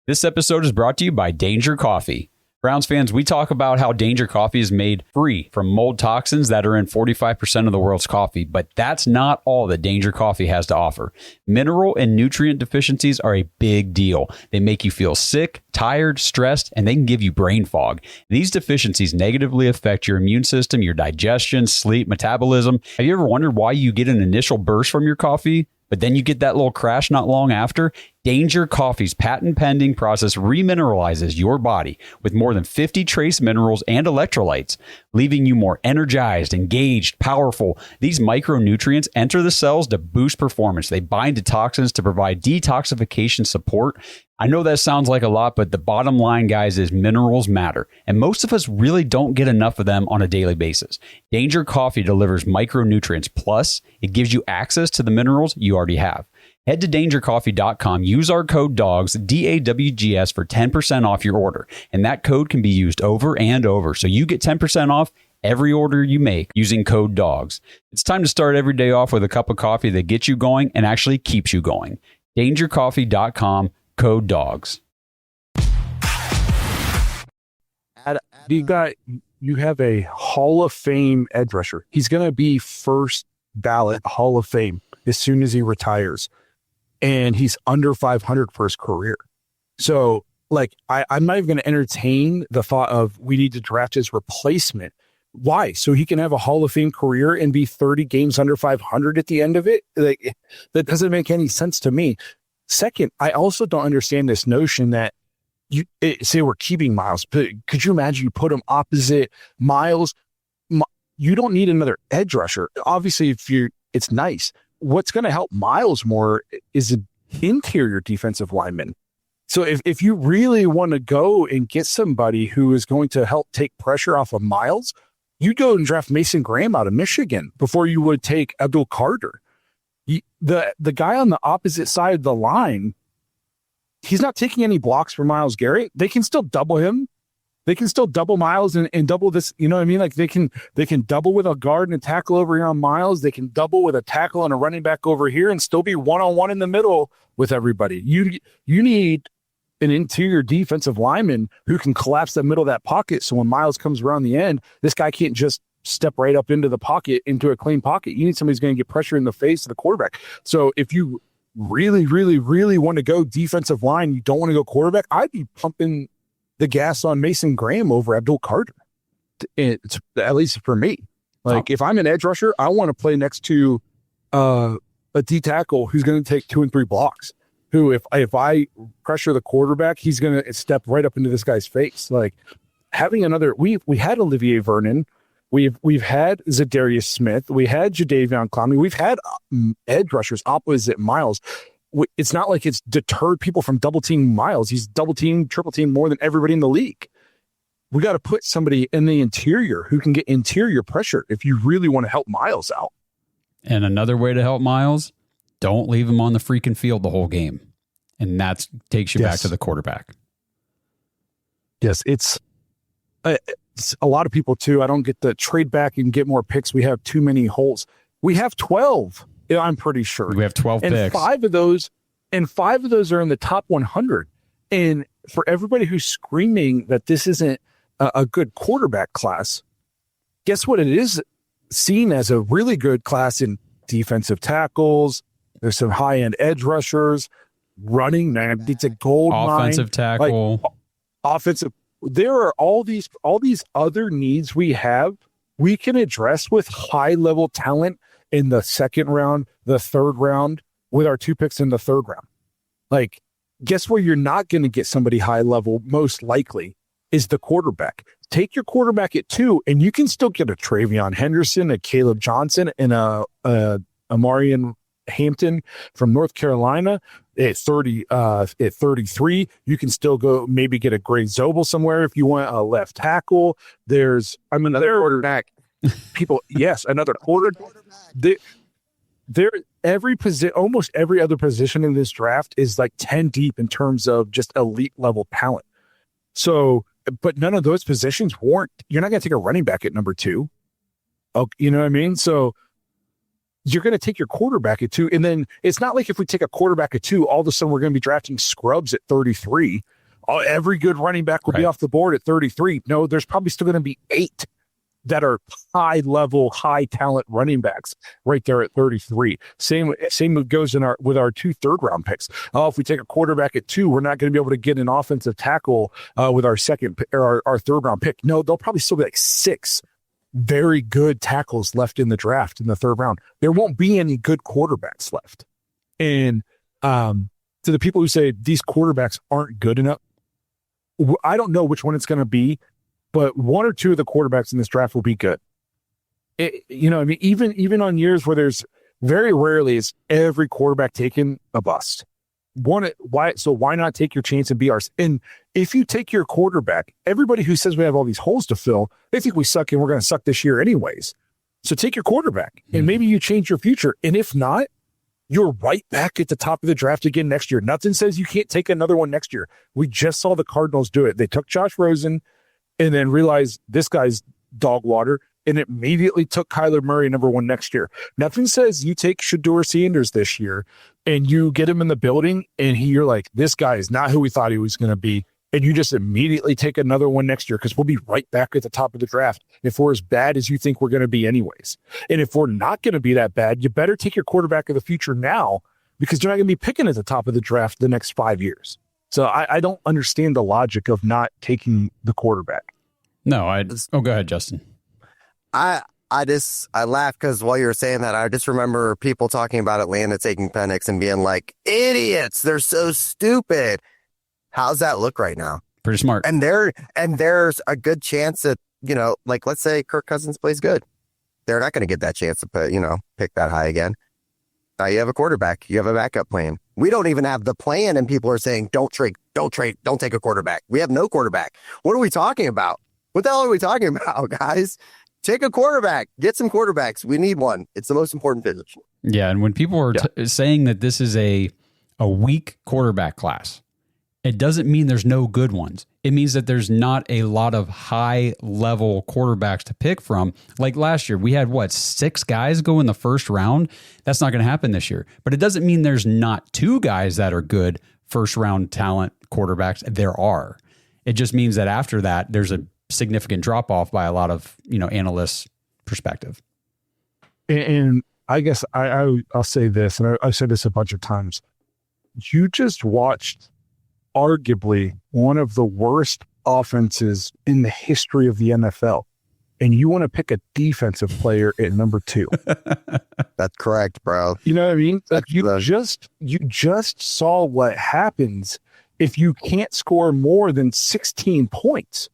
This episode is brought to you by Danger Coffee. Browns fans, we talk about how Danger Coffee is made free from mold toxins that are in 45% of the world's coffee, but that's not all that Danger Coffee has to offer. Mineral and nutrient deficiencies are a big deal. They make you feel sick, tired, stressed, and they can give you brain fog. These deficiencies negatively affect your immune system, your digestion, sleep, metabolism. Have you ever wondered why you get an initial burst from your coffee, but then you get that little crash not long after? Danger Coffee's patent-pending process remineralizes your body with more than 50 trace minerals and electrolytes, leaving you more energized, engaged, powerful. These micronutrients enter the cells to boost performance. They bind to toxins to provide detoxification support. I know that sounds like a lot, but the bottom line, guys, is minerals matter, and most of us really don't get enough of them on a daily basis. Danger Coffee delivers micronutrients, plus it gives you access to the minerals you already have. Head to dangercoffee.com, use our code DAWGS, DAWGS, for 10% off your order, and that code can be used over and over, so you get 10% off every order you make using code DAWGS. It's time to start every day off with a cup of coffee that gets you going and actually keeps you going. dangercoffee.com, code DAWGS. You have a Hall of Fame edge rusher. He's going to be first ballot Hall of Fame as soon as he retires. And he's under 500 for his career. So, like, I'm not even going to entertain the thought of we need to draft his replacement. Why? So he can have a Hall of Fame career and be 30 games under 500 at the end of it? Like, that doesn't make any sense to me. Second, I also don't understand this notion that say we're keeping Myles. Could you imagine you put him opposite Myles? You don't need another edge rusher. Obviously, it's nice. What's going to help Myles more is an interior defensive lineman. So if you really want to go and get somebody who is going to help take pressure off of Myles, you'd go and draft Mason Graham out of Michigan before you would take Abdul Carter. The guy on the opposite side of the line, he's not taking any blocks for Myles Garrett. They can still double him. They can still double Myles and double this. You know what I mean? Like they can double with a guard and a tackle over here on Myles. They can double with a tackle and a running back over here and still be one-on-one in the middle with everybody. You need an interior defensive lineman who can collapse the middle of that pocket. So when Myles comes around the end, this guy can't just step right up into the pocket, into a clean pocket. You need somebody who's going to get pressure in the face of the quarterback. So if you really, really, really want to go defensive line, you don't want to go quarterback, I'd be pumping the gas on Mason Graham over Abdul Carter. It's, at least for me. Like if I'm an edge rusher, I want to play next to a D tackle who's going to take 2 and 3 blocks. Who, if I pressure the quarterback, he's going to step right up into this guy's face. Like having another, we had Olivier Vernon, we've had Zadarius Smith, we had Jadeveon Clowney, we've had edge rushers opposite Myles. It's not like it's deterred people from double teaming Myles. He's double teamed, triple teamed more than everybody in the league. We got to put somebody in the interior who can get interior pressure if you really want to help Myles out. And another way to help Myles, don't leave him on the freaking field the whole game. And that takes you back to the quarterback. Yes, it's a lot of people too. I don't get the trade back and get more picks. We have too many holes. We have 12. I'm pretty sure we have 12 and picks. Five of those are in the top 100. And for everybody who's screaming that this isn't a good quarterback class, guess what? It is seen as a really good class in defensive tackles. There's some high-end edge rushers, running. It's a gold offensive mine. tackle, like, offensive. There are all these other needs we have. We can address with high-level talent in the second round, the third round, with our 2 picks in the third round. Like, guess where you're not going to get somebody high level, most likely, is the quarterback. Take your quarterback at 2, and you can still get a Travion Henderson, a Caleb Johnson, and a Amarian Hampton from North Carolina at 33. You can still go maybe get a Gray Zobel somewhere if you want a left tackle. Another quarterback. Another quarterback. Almost every other position in this draft is like 10 deep in terms of just elite level talent. So, but none of those positions warrant. You're not going to take a running back at number 2. Oh, you know what I mean? So you're going to take your quarterback at 2. And then it's not like if we take a quarterback at 2, all of a sudden we're going to be drafting scrubs at 33. Every good running back will be off the board at 33. No, there's probably still going to be 8 that are high level, high talent running backs right there at 33. Same goes with our 2 third-round picks. If we take a quarterback at 2, we're not going to be able to get an offensive tackle with our second or our third-round pick. No, there'll probably still be like 6 very good tackles left in the draft in the third round. There won't be any good quarterbacks left. And to the people who say these quarterbacks aren't good enough, I don't know which one it's going to be, but 1 or 2 of the quarterbacks in this draft will be good. Even on years where there's very rarely is every quarterback taken a bust. Why not take your chance and be ours? And if you take your quarterback, everybody who says we have all these holes to fill, they think we suck and we're going to suck this year anyways. So take your quarterback and maybe you change your future. And if not, you're right back at the top of the draft again next year. Nothing says you can't take another one next year. We just saw the Cardinals do it. They took Josh Rosen and then realized this guy's dog water and immediately took Kyler Murray number 1 next year. Nothing says you take Shedeur Sanders this year and you get him in the building and you're like, this guy is not who we thought he was going to be. And you just immediately take another one next year because we'll be right back at the top of the draft if we're as bad as you think we're going to be anyways. And if we're not going to be that bad, you better take your quarterback of the future now because you're not going to be picking at the top of the draft the next 5 years. So I don't understand the logic of not taking the quarterback. No, go ahead, Justin. I laugh because while you were saying that, I just remember people talking about Atlanta taking Penix and being like, idiots, they're so stupid. How's that look right now? Pretty smart. And there's a good chance that, like let's say Kirk Cousins plays good. They're not going to get that chance to pick that high again. Now you have a quarterback, you have a backup plan. We don't even have the plan and people are saying, don't trade, don't take a quarterback. We have no quarterback. What are we talking about? What the hell are we talking about, guys? Take a quarterback. Get some quarterbacks. We need one. It's the most important position. Yeah, and when people are saying that this is a weak quarterback class, it doesn't mean there's no good ones. It means that there's not a lot of high-level quarterbacks to pick from. Like last year, we had, 6 guys go in the first round? That's not going to happen this year. But it doesn't mean there's not 2 guys that are good first-round talent quarterbacks. There are. It just means that after that, there's a significant drop-off by a lot of, analysts' perspective. And I guess I'll say this, and I've said this a bunch of times. You just watched arguably one of the worst offenses in the history of the NFL, and you want to pick a defensive player at number 2. That's correct, bro. You know what I mean? Like you just saw what happens if you can't score more than 16 points.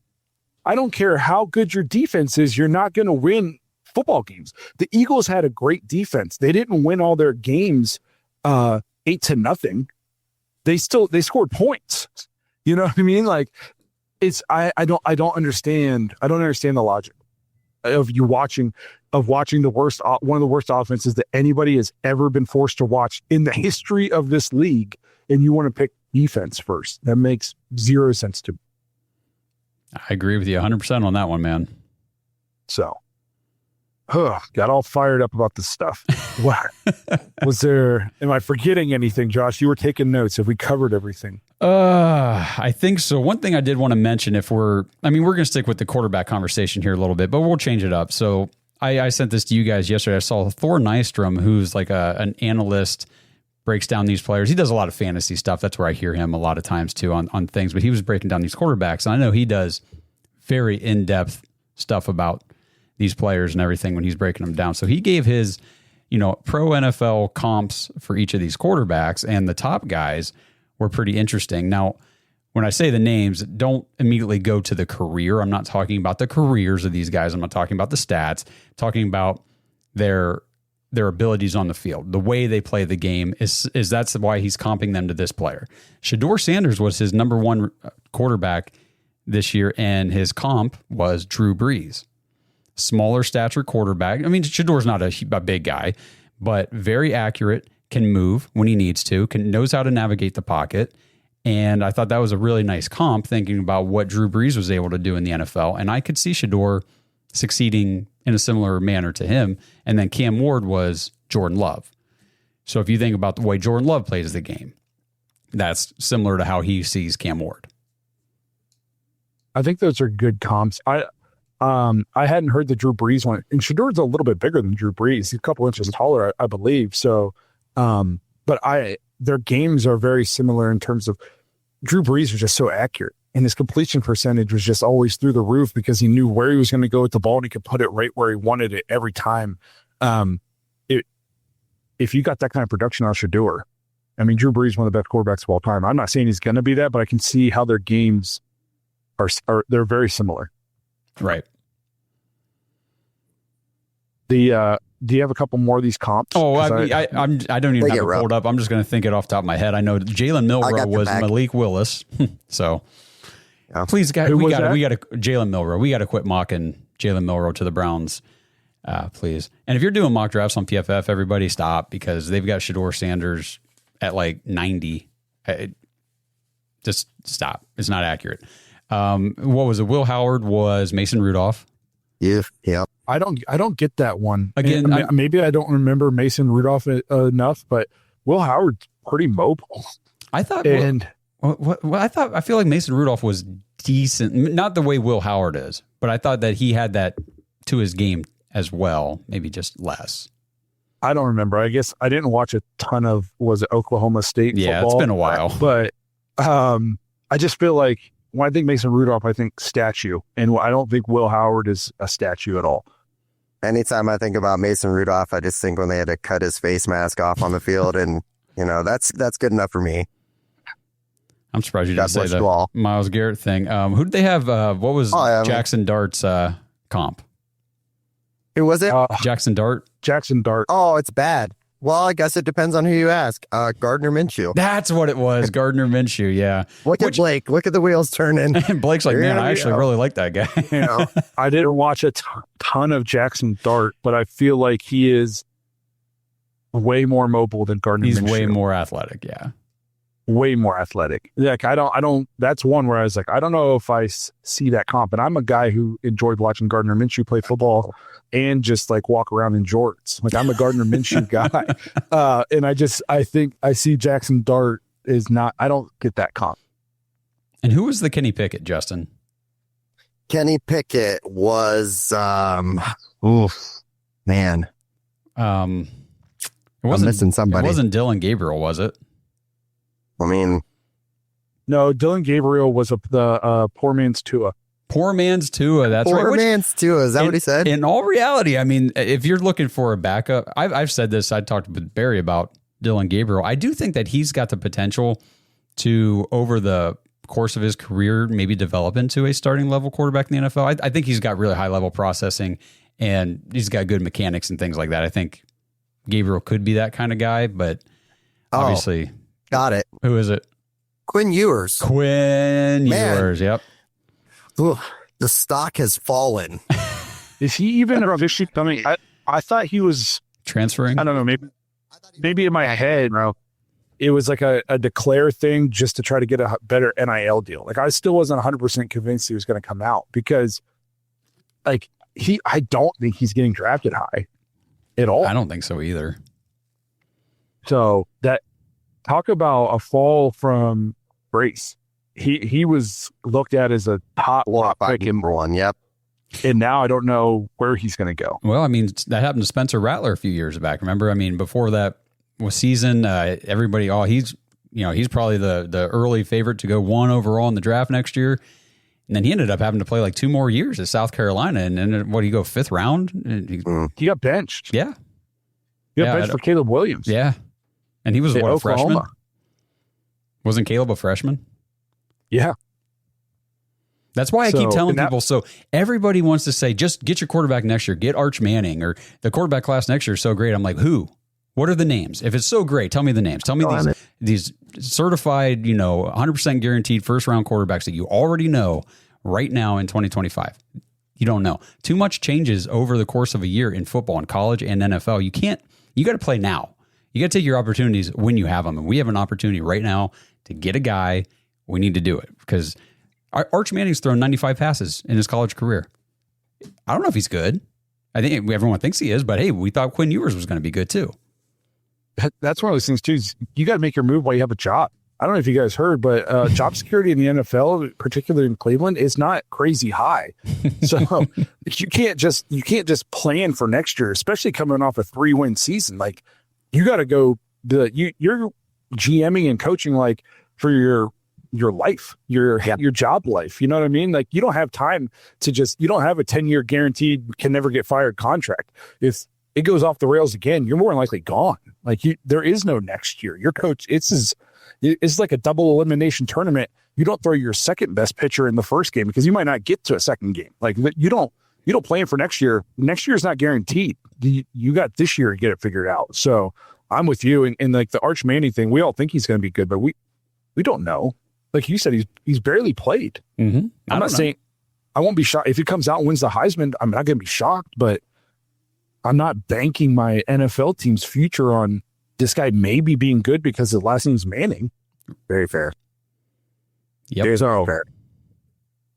I don't care how good your defense is, you're not going to win football games. The Eagles had a great defense. They didn't win all their games 8-0. They scored points. You know what I mean? Like I don't understand the logic of watching the worst, one of the worst offenses that anybody has ever been forced to watch in the history of this league, and you want to pick defense first. That makes 0 sense to me. I agree with you 100% on that one, man. So, got all fired up about this stuff. What am I forgetting anything, Josh? You were taking notes. Have we covered everything? I think so. One thing I did want to mention, we're going to stick with the quarterback conversation here a little bit, but we'll change it up. So I sent this to you guys yesterday. I saw Thor Nystrom, who's like an analyst, breaks down these players. He does a lot of fantasy stuff. That's where I hear him a lot of times too on things, but he was breaking down these quarterbacks. And I know he does very in-depth stuff about these players and everything when he's breaking them down. So he gave his, pro NFL comps for each of these quarterbacks, and the top guys were pretty interesting. Now, when I say the names, don't immediately go to the career. I'm not talking about the careers of these guys. I'm not talking about the stats. I'm talking about their abilities on the field. The way they play the game is that's why he's comping them to this player. Shedeur Sanders was his number one quarterback this year, and his comp was Drew Brees. Smaller stature quarterback. I mean, Shedeur's not a big guy, but very accurate, can move when he needs to, knows how to navigate the pocket. And I thought that was a really nice comp, thinking about what Drew Brees was able to do in the NFL. And I could see Shedeur succeeding in a similar manner to him. And then Cam Ward was Jordan Love. So if you think about the way Jordan Love plays the game, that's similar to how he sees Cam Ward. I think those are good comps. I hadn't heard the Drew Brees one, and Shedeur's a little bit bigger than Drew Brees. He's a couple inches taller, I believe. So, but their games are very similar in terms of Drew Brees was just so accurate, and his completion percentage was just always through the roof because he knew where he was going to go with the ball and he could put it right where he wanted it every time. If you got that kind of production on Shedeur, I mean, Drew Brees is one of the best quarterbacks of all time. I'm not saying he's going to be that, but I can see how their games they're very similar. Right. Do you have a couple more of these comps? Oh, I don't even have it pulled up. I'm just going to think it off the top of my head. I know Jalen Milroe was Malik Willis. So please, guys, we got to Jalen Milroe. We got to quit mocking Jalen Milroe to the Browns, please. And if you're doing mock drafts on PFF, everybody stop, because they've got Shedeur Sanders at like 90. Just stop. It's not accurate. What was it? Will Howard was Mason Rudolph. Yeah. I don't get that one. Again, maybe I don't remember Mason Rudolph enough, but Will Howard's pretty mobile. I thought, I feel like Mason Rudolph was decent, not the way Will Howard is, but I thought that he had that to his game as well, maybe just less. I don't remember. I guess I didn't watch a ton of, was it Oklahoma State football? Yeah, it's been a while. But I just feel like when I think Mason Rudolph, I think statue. And I don't think Will Howard is a statue at all. Anytime I think about Mason Rudolph, I just think when they had to cut his face mask off on the field, and that's good enough for me. I'm surprised you didn't say the Myles Garrett thing. Who did they have? What was Jackson Dart's comp? Who was it? Jackson Dart. Oh, it's bad. Well, I guess it depends on who you ask. Gardner Minshew. That's what it was. Gardner Minshew, yeah. Look at Blake. Look at the wheels turning. And Blake's like, man, I actually really like that guy. I didn't watch a ton of Jackson Dart, but I feel like he is way more mobile than Gardner Minshew. He's way more athletic, yeah. Way more athletic. Like, I don't, that's one where I was like, I don't know if I see that comp. And I'm a guy who enjoyed watching Gardner Minshew play football and just like walk around in jorts. Like, I'm a Gardner Minshew guy. And I think I see Jackson Dart is not, I don't get that comp. And who was the Kenny Pickett, Justin? Kenny Pickett was, man. It wasn't missing somebody. It wasn't Dylan Gabriel, was it? I mean, no, Dylan Gabriel was the poor man's Tua. Poor man's Tua. That's right. Poor man's Tua. Is that what he said? In all reality, I mean, if you're looking for a backup, I've said this. I talked with Barry about Dylan Gabriel. I do think that he's got the potential to, over the course of his career, maybe develop into a starting level quarterback in the NFL. I think he's got really high level processing, and he's got good mechanics and things like that. I think Gabriel could be that kind of guy, but obviously. Got it. Who is it? Quinn Ewers. Ewers, yep. Ooh, the stock has fallen. Is he even officially coming? I thought he was transferring. I don't know. Maybe in my head, bro, it was like a declare thing just to try to get a better NIL deal. Like, I still wasn't 100% convinced he was going to come out because, like, I don't think he's getting drafted high at all. I don't think so either. So talk about a fall from disgrace. He was looked at as a top pick number one. Yep. And now I don't know where he's going to go. Well, I mean, that happened to Spencer Rattler a few years back. Remember? I mean, before that was season, everybody, he's probably the early favorite to go 1 overall in the draft next year. And then he ended up having to play like 2 more years at South Carolina. And then what, he go 5th round? He got benched. Yeah. He got benched for Caleb Williams. Yeah. And he was a freshman? Wasn't Caleb a freshman? Yeah. That's why I keep telling people. So everybody wants to say, just get your quarterback next year. Get Arch Manning, or the quarterback class next year is so great. I'm like, who? What are the names? If it's so great, tell me the names. Tell me these certified, 100% guaranteed first round quarterbacks that you already know right now in 2025. You don't know. Too much changes over the course of a year in football and college and NFL. You got to play now. You got to take your opportunities when you have them. And we have an opportunity right now to get a guy. We need to do it because Arch Manning's thrown 95 passes in his college career. I don't know if he's good. I think everyone thinks he is, but hey, we thought Quinn Ewers was going to be good too. That's one of those things too. You got to make your move while you have a job. I don't know if you guys heard, but job security in the NFL, particularly in Cleveland, is not crazy high. So you can't just plan for next year, especially coming off a 3-win season. Like you got to go. You're GMing and coaching like for your life, your job life. You know what I mean? Like you don't have time to you don't have a 10-year guaranteed, can never get fired contract. If it goes off the rails again, you're more than likely gone. Like there is no next year. Your coach, it's like a double elimination tournament. You don't throw your second best pitcher in the first game because you might not get to a second game. Like you don't plan for next year. Next year is not guaranteed. You got this year to get it figured out. So I'm with you. And like the Arch Manning thing, we all think he's going to be good, but we don't know. Like you said, he's barely played. Mm-hmm. I'm not saying I won't be shocked if he comes out and wins the Heisman. I'm not going to be shocked, but I'm not banking my NFL team's future on this guy maybe being good because his last name's Manning. Very fair. Yep. There's no fair.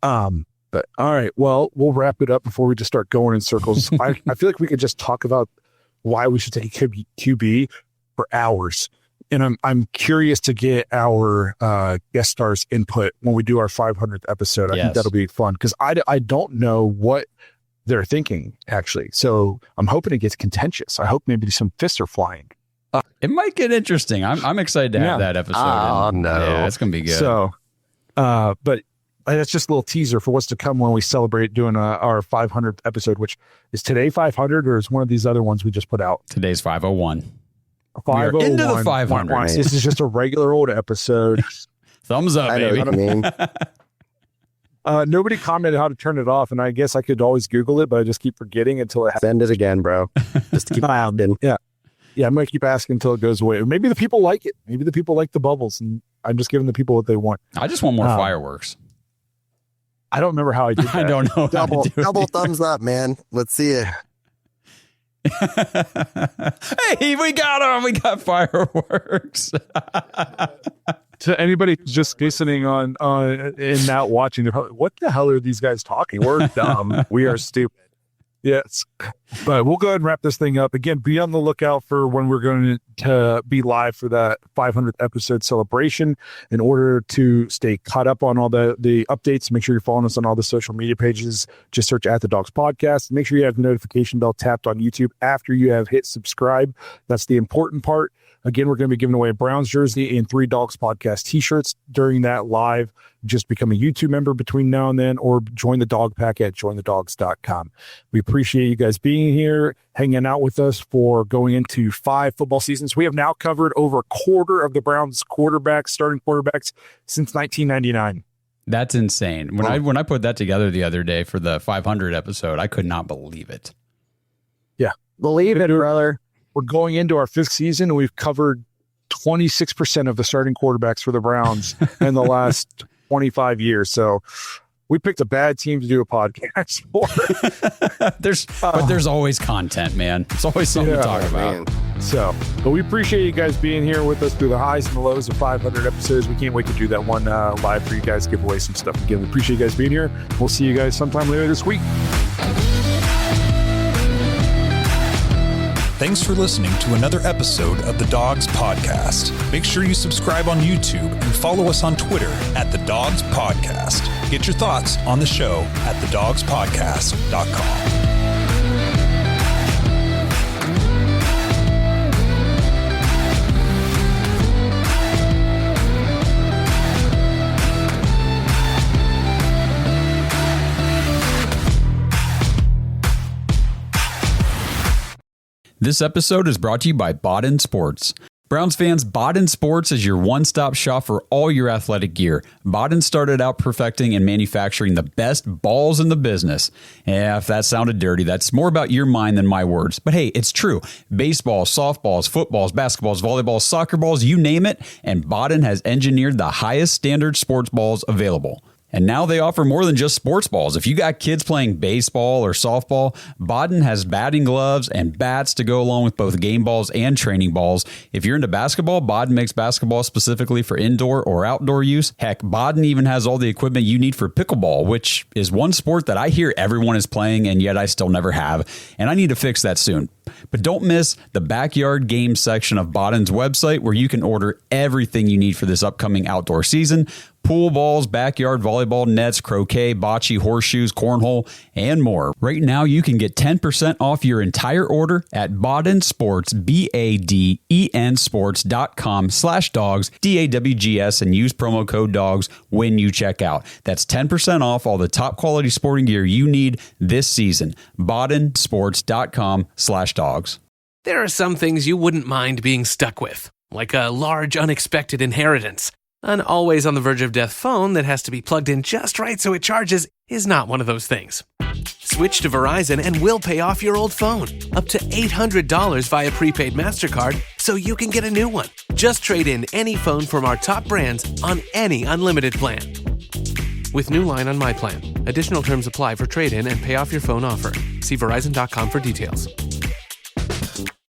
But all right, well, we'll wrap it up before we just start going in circles. I feel like we could just talk about why we should take QB for hours. And I'm curious to get our guest stars' input when we do our 500th episode. I think that'll be fun because I don't know what they're thinking, actually. So I'm hoping it gets contentious. I hope maybe some fists are flying. It might get interesting. I'm excited to have that episode. Oh, no. Yeah, it's going to be good. So, but that's just a little teaser for what's to come when we celebrate doing our 500th episode, which is today 500 or is one of these other ones we just put out? Today's 501. 501. We're into the 500. This is just a regular old episode. Thumbs up, I know baby. what I mean. Nobody commented how to turn it off, and I guess I could always Google it, but I just keep forgetting until it happens. Send it again, bro. Just keep pounding. Yeah, I'm going to keep asking until it goes away. Maybe the people like it. Maybe the people like the bubbles, and I'm just giving the people what they want. I just want more fireworks. I don't remember how I did that. I don't know. Double thumbs up, man. Let's see it. Hey, we got them. We got fireworks. To anybody who's just listening on and not watching, they're probably, what the hell are these guys talking? We're dumb. We are stupid. Yes. But we'll go ahead and wrap this thing up. Again, be on the lookout for when we're going to be live for that 500th episode celebration. In order to stay caught up on all the updates, make sure you're following us on all the social media pages. Just search at the Dogs Podcast. Make sure you have the notification bell tapped on YouTube after you have hit subscribe. That's the important part. Again, we're going to be giving away a Browns jersey and 3 Dogs Podcast t-shirts during that live. Just become a YouTube member between now and then, or join the dog pack at jointhedogs.com. We appreciate you guys being here, hanging out with us for going into 5 football seasons. We have now covered over a quarter of the Browns starting quarterbacks since 1999. That's insane. When I put that together the other day for the 500 episode, I could not believe it. Yeah. Believe it, brother. We're going into our 5th season, and we've covered 26% of the starting quarterbacks for the Browns in the last 25 years. So we picked a bad team to do a podcast for. But there's always content, man. There's always something to talk about. Man. So, but we appreciate you guys being here with us through the highs and the lows of 500 episodes. We can't wait to do that one live for you guys, give away some stuff. Again, we appreciate you guys being here. We'll see you guys sometime later this week. Thanks for listening to another episode of the Dogs Podcast. Make sure you subscribe on YouTube and follow us on Twitter at the Dogs Podcast. Get your thoughts on the show at thedogspodcast.com. This episode is brought to you by Baden Sports. Browns fans, Baden Sports is your one-stop shop for all your athletic gear. Baden started out perfecting and manufacturing the best balls in the business. Yeah, if that sounded dirty, that's more about your mind than my words. But hey, it's true. Baseballs, softballs, footballs, basketballs, volleyballs, soccer balls, you name it, and Baden has engineered the highest standard sports balls available. And now they offer more than just sports balls. If you got kids playing baseball or softball, Baden has batting gloves and bats to go along with both game balls and training balls. If you're into basketball, Baden makes basketball specifically for indoor or outdoor use. Heck, Baden even has all the equipment you need for pickleball, which is one sport that I hear everyone is playing and yet I still never have. And I need to fix that soon. But don't miss the backyard games section of Baden's website where you can order everything you need for this upcoming outdoor season. Pool balls, backyard volleyball nets, croquet, bocce, horseshoes, cornhole, and more. Right now, you can get 10% off your entire order at Baden Sports, BADEN sports.com/dogs, DAWGS, and use promo code DOGS when you check out. That's 10% off all the top quality sporting gear you need this season. BadenSports.com/dogs. There are some things you wouldn't mind being stuck with, like a large unexpected inheritance. An always on the verge of death phone that has to be plugged in just right so it charges is not one of those things. Switch to Verizon and we'll pay off your old phone, up to $800 via prepaid MasterCard, so you can get a new one. Just trade in any phone from our top brands on any unlimited plan. With new line on My Plan. Additional terms apply for trade-in and pay off your phone offer. See Verizon.com for details.